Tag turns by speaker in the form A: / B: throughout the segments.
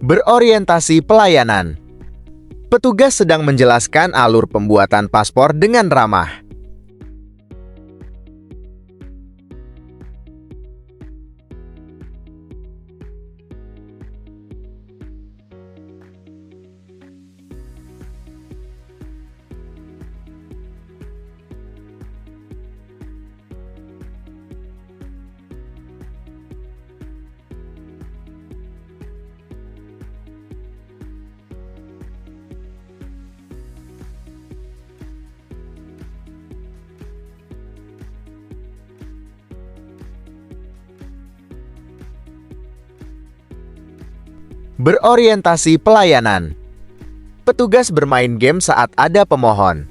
A: Berorientasi pelayanan. Petugas sedang menjelaskan alur pembuatan paspor dengan ramah. Berorientasi pelayanan. Petugas bermain game saat ada pemohon.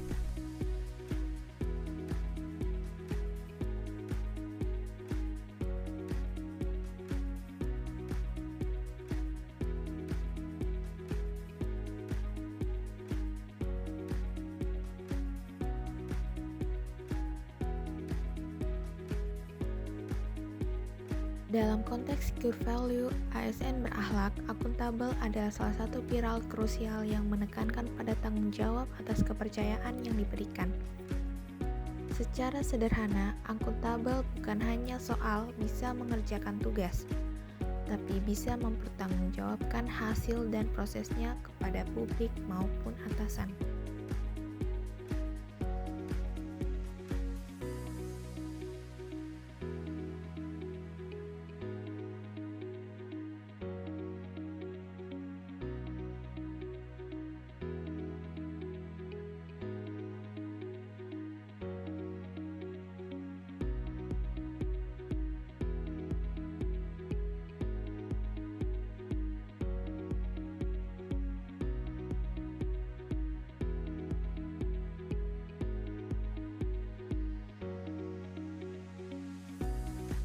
B: Dalam konteks secure value, ASN berakhlak, akuntabel adalah salah satu pilar krusial yang menekankan pada tanggung jawab atas kepercayaan yang diberikan. Secara sederhana, akuntabel bukan hanya soal bisa mengerjakan tugas, tapi bisa mempertanggungjawabkan hasil dan prosesnya kepada publik maupun atasan.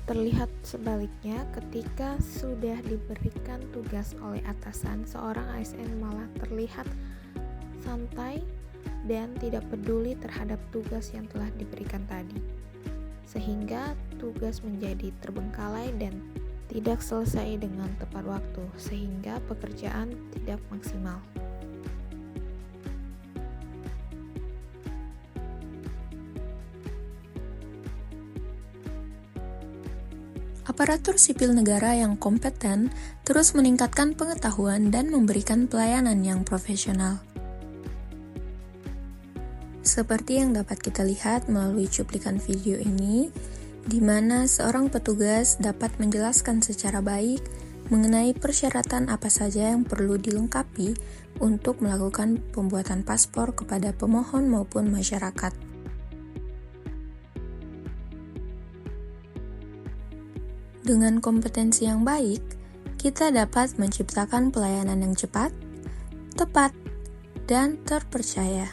B: Terlihat sebaliknya, ketika sudah diberikan tugas oleh atasan, seorang ASN malah terlihat santai dan tidak peduli terhadap tugas yang telah diberikan tadi, sehingga tugas menjadi terbengkalai dan tidak selesai dengan tepat waktu, sehingga pekerjaan tidak maksimal.
C: Aparatur sipil negara yang kompeten terus meningkatkan pengetahuan dan memberikan pelayanan yang profesional. Seperti yang dapat kita lihat melalui cuplikan video ini, di mana seorang petugas dapat menjelaskan secara baik mengenai persyaratan apa saja yang perlu dilengkapi untuk melakukan pembuatan paspor kepada pemohon maupun masyarakat. Dengan kompetensi yang baik, kita dapat menciptakan pelayanan yang cepat, tepat, dan terpercaya.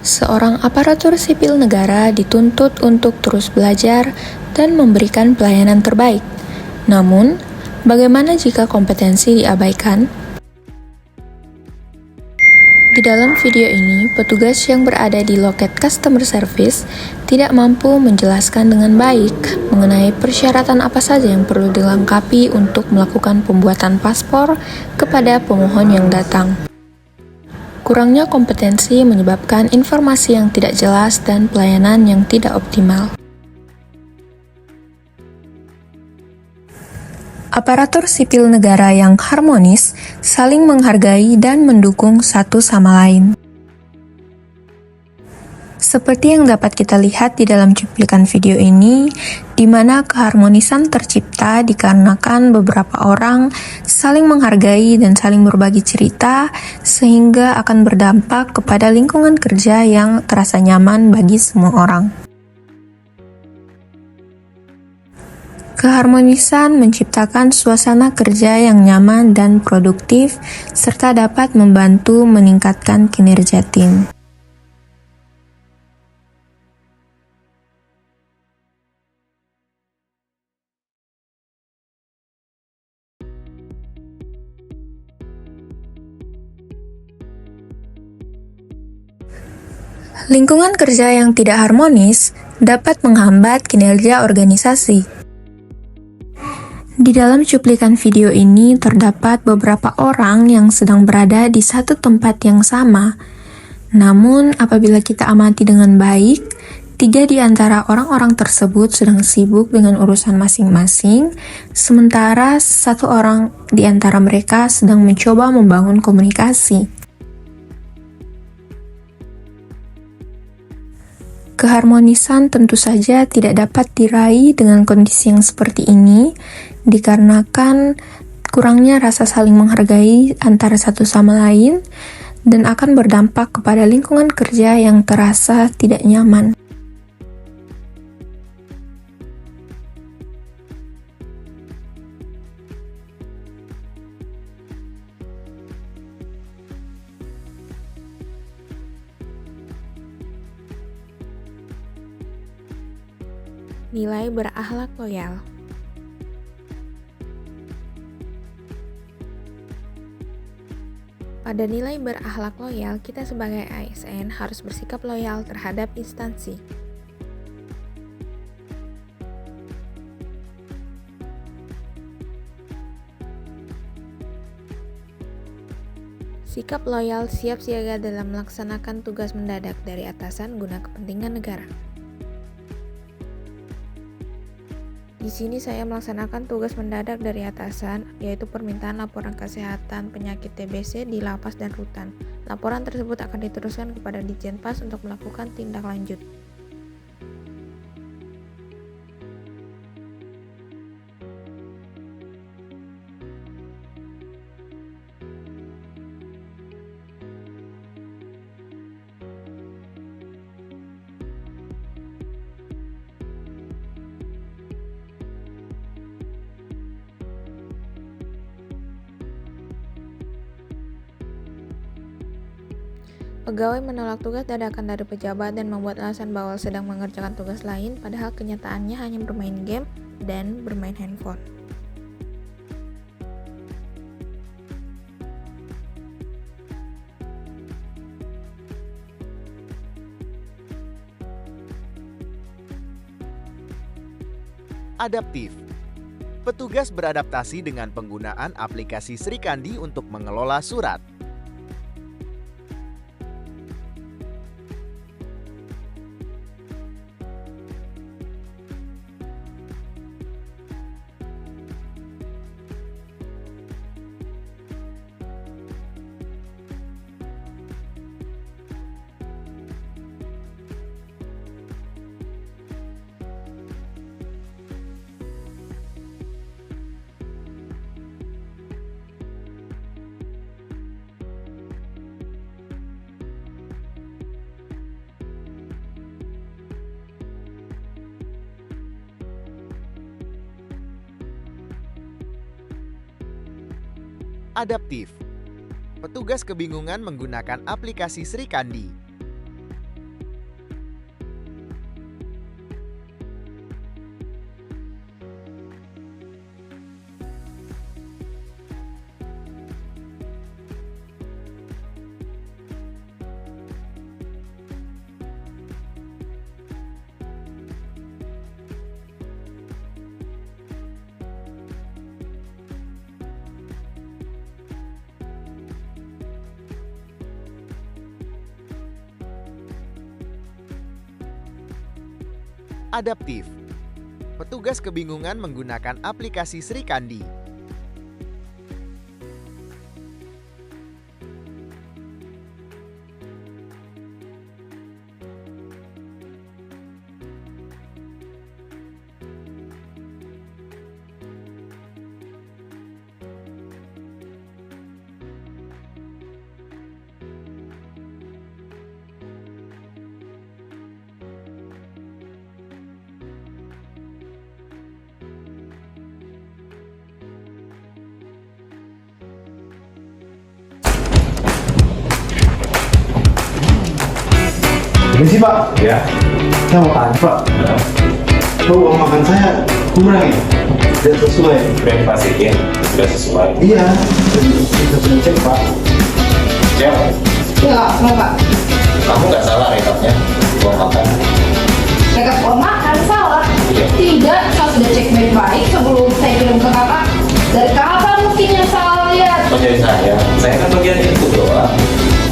C: Seorang aparatur sipil negara dituntut untuk terus belajar dan memberikan pelayanan terbaik. Namun, bagaimana jika kompetensi diabaikan? Di dalam video ini, petugas yang berada di loket customer service tidak mampu menjelaskan dengan baik mengenai persyaratan apa saja yang perlu dilengkapi untuk melakukan pembuatan paspor kepada pemohon yang datang. Kurangnya kompetensi menyebabkan informasi yang tidak jelas dan pelayanan yang tidak optimal. Aparatur sipil negara yang harmonis saling menghargai dan mendukung satu sama lain. Seperti yang dapat kita lihat di dalam cuplikan video ini, di mana keharmonisan tercipta dikarenakan beberapa orang saling menghargai dan saling berbagi cerita, sehingga akan berdampak kepada lingkungan kerja yang terasa nyaman bagi semua orang. Keharmonisan menciptakan suasana kerja yang nyaman dan produktif, serta dapat membantu meningkatkan kinerja tim. Lingkungan kerja yang tidak harmonis dapat menghambat kinerja organisasi. Di dalam cuplikan video ini terdapat beberapa orang yang sedang berada di satu tempat yang sama. Namun, apabila kita amati dengan baik, 3 di antara orang-orang tersebut sedang sibuk dengan urusan masing-masing, sementara 1 orang di antara mereka sedang mencoba membangun komunikasi. Keharmonisan tentu saja tidak dapat diraih dengan kondisi yang seperti ini, dikarenakan kurangnya rasa saling menghargai antara satu sama lain, dan akan berdampak kepada lingkungan kerja yang terasa tidak nyaman.
B: Nilai berakhlak loyal. Pada nilai berakhlak loyal, kita sebagai ASN harus bersikap loyal terhadap instansi. Sikap loyal siap siaga dalam melaksanakan tugas mendadak dari atasan guna kepentingan negara. Di sini saya melaksanakan tugas mendadak dari atasan, yaitu permintaan laporan kesehatan penyakit TBC di lapas dan rutan. Laporan tersebut akan diteruskan kepada Ditjenpas untuk melakukan tindak lanjut. Pegawai menolak tugas dadakan dari pejabat dan membuat alasan bahwa sedang mengerjakan tugas lain, padahal kenyataannya hanya bermain game dan bermain handphone.
A: Adaptif. Petugas beradaptasi dengan penggunaan aplikasi Sri Kandi untuk mengelola surat. Adaptif. Petugas kebingungan menggunakan aplikasi Sri Kandi. Adaptif. Petugas kebingungan menggunakan aplikasi Sri Kandi.
D: Permisi Pak.
E: Ya,
D: Saya mau tanya Pak. Kok uang makan saya kurang ya? Tidak sesuai.
E: yang pastiin sudah sesuai.
D: Iya, bisa cek Pak.
E: Siap.
F: Ya, kenapa?
E: kamu nggak salah rekapnya uang makan.
F: Rekap uang makan salah.
E: Iya.
F: Tidak, saya sudah cek baik-baik sebelum saya kirim ke kakak. Dari kapan mungkin yang salah lihat?
E: Oh jadi saya kan bagian itu doang.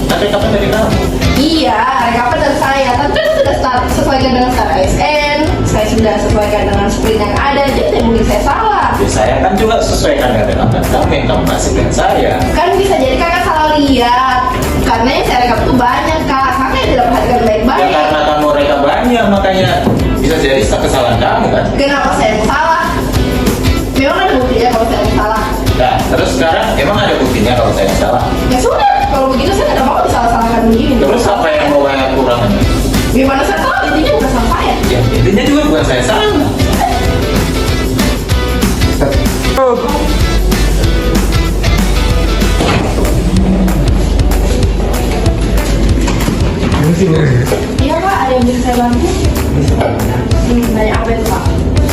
E: Kan rekapnya dari kamu.
F: Iya, rekapnya dari saya. Tapi kan sudah sesuaikan dengan standar ASN. Saya sudah sesuaikan dengan sprint yang ada. Jadi mungkin saya salah.
E: Ya saya kan juga sesuaikan dengan rekap kamu yang kamu kasih dengan saya.
F: Kan bisa jadi kakak salah lihat. Karena yang saya rekap itu banyak kak. Kakak yang tidak perhatikan
E: Ya
F: baik-baik.
E: karena kamu rekap banyak makanya bisa jadi kesalahan kamu kan.
F: Kenapa saya yang salah? Memang ada buktinya kalau saya yang salah.
E: Nah terus sekarang emang ada buktinya kalau saya yang salah.
F: Ya sudah, kalau begitu saya tidak mau disalah-salahkan begini.
E: Terus apa yang mau saya kurangin?
F: Gimana saya tahu intinya bukan salah saya.
E: Ya intinya juga bukan saya salah.
F: Iya pak, ada yang bisa saya bantu? Banyak apa itu pak?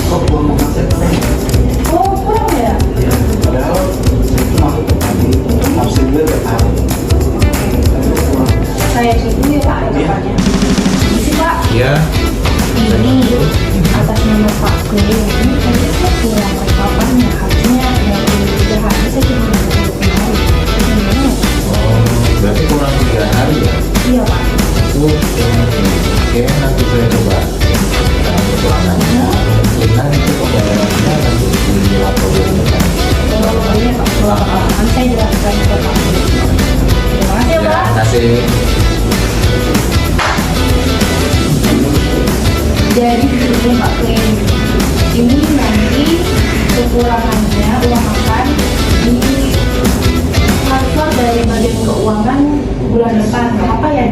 D: Kok uang makan saya kurang?
F: Oh, kurang ya?
D: Padahal itu masuk ke tadi nafsu gue tertarik.
F: Saya cek dulu ya pak, rekapannya. Isi pak,
E: Iya.
F: ini atas nama Pak Kling. Ini saya kurang rekapannya. Harusnya 23 hari, saya cuma 20 hari. Gimana?
E: Oh berarti kurang 3 hari ya.
F: Iya pak.
E: Oke, nanti saya coba kekurangannya. Kita itu pembayarannya nanti di lapor depan.
F: Oh iya pak, nanti saya jelaskan ke Pak Kling. Terima kasih ya
E: Ya,
F: pak.
E: terima kasih.
F: Jadi ini Pak Kling, ini nanti kekurangannya uang makan di transfer dari bagian keuangan bulan depan. Apa ya,